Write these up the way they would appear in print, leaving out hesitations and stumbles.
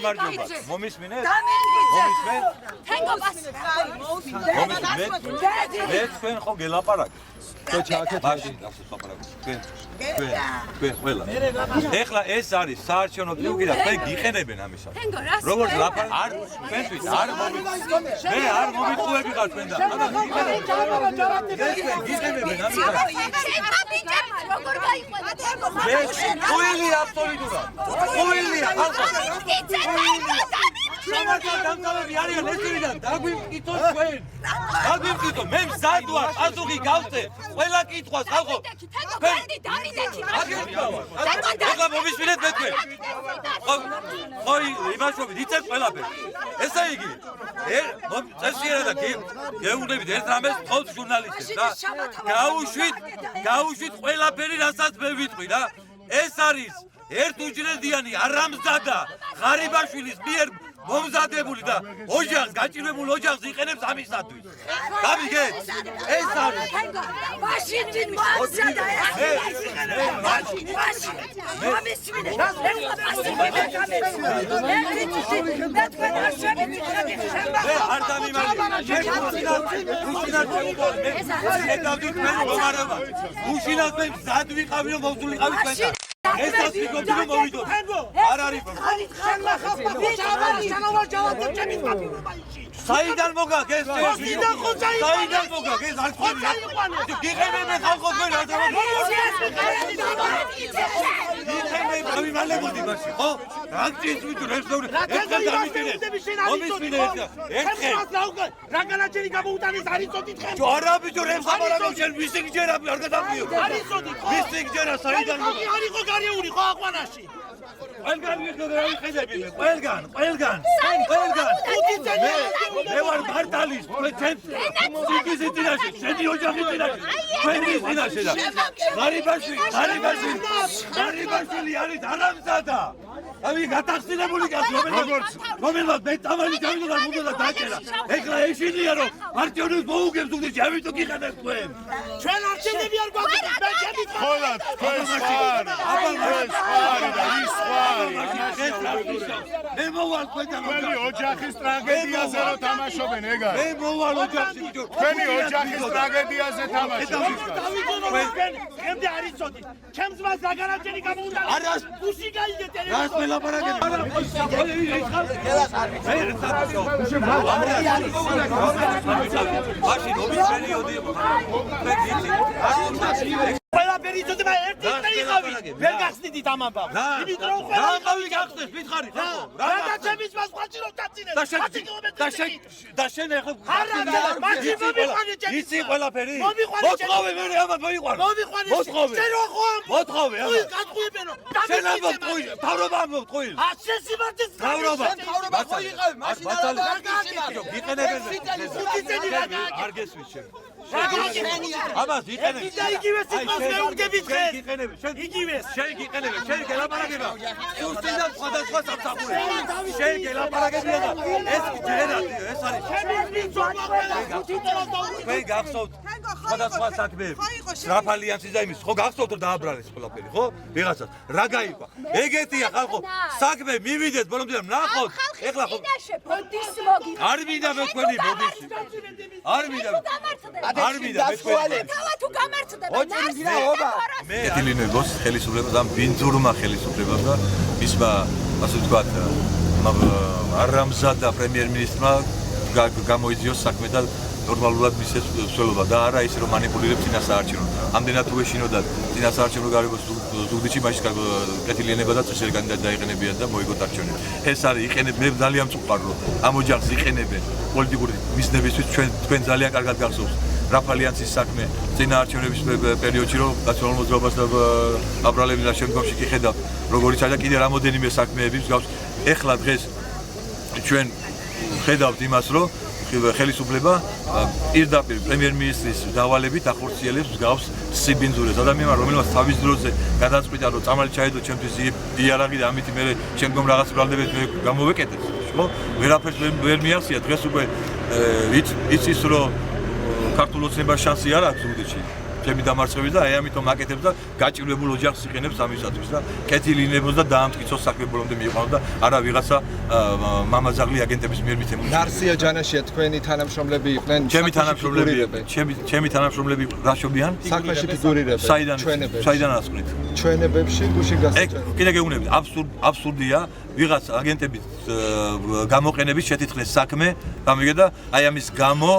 გამარჯობა. მომისმინეთ? მომისმენ? თენგო პას. მომისმენთ? მე თქვენ ხო გელაპარაკ. მაშინ გასულაპარაკ. თქვენ ყველა. ეხლა ეს არის საარჩევნო ტრიუკი და თქვენ გიყენებენ ამისას. თენგო რას? როგორც ლაპარაკ არ თქვენთვის არ მომიწევს. მე არ მომიწევები ხარ თქვენ და გიყენებენ ამისას. როგორ გაიყვება თენგო? ყოველი აბსოლუტურად. ყოველია ხალხო. შემოგვიყვება დამთავრები არიან ესერიდან დაგვიმკითხოთ თქვენ. დაგვიმკითხოთ მე მზად ვარ პასუხი გავწე ყველა კითხვას ხალხო. ეხლა მომისმინეთ მე თქვენ. ხოი იმაშობით იცით ყველაფერს. ესე იგი წესიერად გეუბნებით ერთ რამეს თხოვთ ჟურნალისტებს რა. გაუშვით ყველაფერი რასაც მე ვიტყვი რა. ეს არის ერთუჯრედიანი არამზადა ღარიბაშვილის მიერ მომზადებული და ოჯახს გაჭირვებულ ოჯახს იყენებს ამისათვის. გამიგეთ? ეს არის. მაშინ ვინ მომზადა ეს? მაშინ. მომისმინე. მე არ დამიმარჯვე. უშინათ მე მზად ვიყავი რომ მოვსულიყავი თქვენთან. ესაც ვიგობდი რომ მოვიდო. არ არის. საიდან მოგაგ ეს? საიდან მოგაგ ეს? არ თქვენია. გიყენებენ ხალხო თქვენ რა გამიმალებოდი მაშინ ხო? რაკჭის ვიდრე ერთხელ დამიტირეთ. მომისმინე ერთხელ. რა განაჩენი გამოუტანის არიწოდი თქვენ? არა ბიჭო რემს ამარაგო შენ ვისი გჯერა არ გადამიო. არიწოდი ხო? ვისი გჯერა საიდან მოგაგ? არისო გარეული ხო აყვანაში? ყველგან ვიხდები რა ვიხდები მე ყველგან მე ვარ მარტალის სიგიზი წინაშე შენი ოჯახი წინაშე ჩვენი წინაშე და ღარიბაშვილი არის არამზადა ამი გატახსინებული კაცი რომელმაც მე წამალი ჩავიდა და უნდა დაჭერა ეხლა ეშინია რომ პარტიონებს მოუგებს უგდეში ამიტომ გიყენებ თქვენ ჩვენ არჩევნები არ გვაქვს მე ჩემი ხოლა თქვენ ხარ და ის მე მოვალ თქვენთან თქვენი ოჯახის ტრაგედიაზე რომ თამაშობენ ეგარ მე მოვალ ოჯახში ბიჭო თქვენი ოჯახის ტრაგედიაზე თამაშობენ თქვენ ემდე არიწოდი ჩემს მას რა განაჩენი გამოუტანა არას გუში გაიგეთ რას მელაპარაკეთ მაშინ ომის პერიოდი ყველაფერი იწოდება ერთი იყავი ვერ გახსნიდით ამ ამბავს იმიტომ რომ ყველა ყავი გახსნეს მითხარი ხალხო რა გაჩემის მას ხალხი რომ დაწინეს და შენ ეხლა მათი მომიყვანე ჩემი იცი ყველაფერი მოთხოვე მე ამათ მოიყვანო მოთხოვე შენ რო ხო მოთხოვე ამბობ გატყუებენო შენ ამბობ ტყუილ თავრობა ამბობ ტყუილ ასესი მარდეს თავრობა ხო იყავი მაშინ გიყენებენ არ გესვით შენ ამას იყენებ და იგივე სიტყვას მეუგდები დღეს იგივე შენ გიყენებ შენ გელაპარაკება უსტიდა სხვადასხვა სამსახურებს შენ გელაპარაკებია და ეს ჯერადიო ეს არის თქვენ გახსოვთ სხვადასხვა საქმეები სტრაფ ალიანსის და იმის ხო გახსოვთ რომ დააბრალეს ყველაფერი ხო ვიღაცას რა გაიყვა ეგეთია ხალხო საქმე მივიდეთ ბოლომდე ნახოთ ეხლა ხო არ მინდა მე თქვენი ბოდიში არ მინდა არ მინდა მე თქვენი თუ გამართდება მე ეთილინეგოს ხელისუფლებას ამ ბინძურმა ხელისუფლებას და მისმა ასე ვთქვათ არამზადა პრემიერ-მინისტრმა გამოიძიოს საქმე და ნორმალურად მისცეს სველობა და არა ის რომ მანიპულირებს წინასაარჩევნო. ამდენად თუ ეშინოდათ წინასაარჩევნო გარემოს ზუგდიდში მაშინ კეთილიანება და წესიერი კანდიდატი დაიყენებიან და მოიგოთ არჩევნები. ეს არის იყენებ მე ძალიან მწუხარ რომ ამ ოჯახს იყენებენ პოლიტიკური მიზნებისთვის თქვენ ძალიან კარგად გახსოვს რაფალიანსის საქმე წინა არჩევნების პერიოდში რომ ნაციონალურ მოძრაობას და აბრალებდნენ და შემდგომში კი ხედავთ როგორიც არის და კიდე რამოდენიმე საქმეები მსგავს ეხლა დღეს ჩვენ ხედავთ იმას რომ ხელისუფლება პირდაპირ პრემიერ-მინისტრის დავალებით ახორციელებს მსგავს სიბინძურეს ადამიანმა რომელმაც თავის დროზე გადაწყვიტა რომ წამალი ჩაედო ჩემთვის იარაღი და ამით მე შემდგომ რაღაც ბრალდებით მე გამოვეკეთებ ხო ვერაფერს ვერ მიახსია დღეს უკვე იცის რომ ქართულ ოცნებას შანსი არ აქვს ზუგდიდში ჩემი დამარცხებით და აი ამიტომ აკეთებს და გაჭირვებულ ოჯახს იყენებს ამისათვის და კეთილინებოს და დაამტკიცოს საქმე ბოლომდე მიიყვანოს და არა ვიღაცა მამაზაღლი აგენტების მიერ მითემული. ნარსია ჯანაშია თქვენი თანამშრომლები იყვნენ ჩემი თანამშრომლები რაშობიან? საქმეში ფიგურირებენ. საიდან ასწრით? ჩვენებებში გუშინ ეგ გასაჭრელი. კიდე გეუბნებით, აბსურდია ვიღაც აგენტების გამოყენების შეთითხეს საქმე გამიგე და აი ამის გამო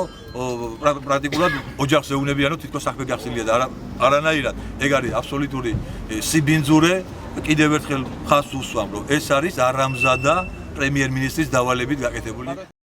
პრაქტიკულად ოჯახს ეუბნებიან, რომ თითქოს საქმე გახსნილია და არანაირად ეგ არის აბსოლუტური სიბინძურე. კიდევ ერთხელ ხაზს უსვამ, რომ ეს არის არამზადა პრემიერ-მინისტრის დავალებით გაკეთებული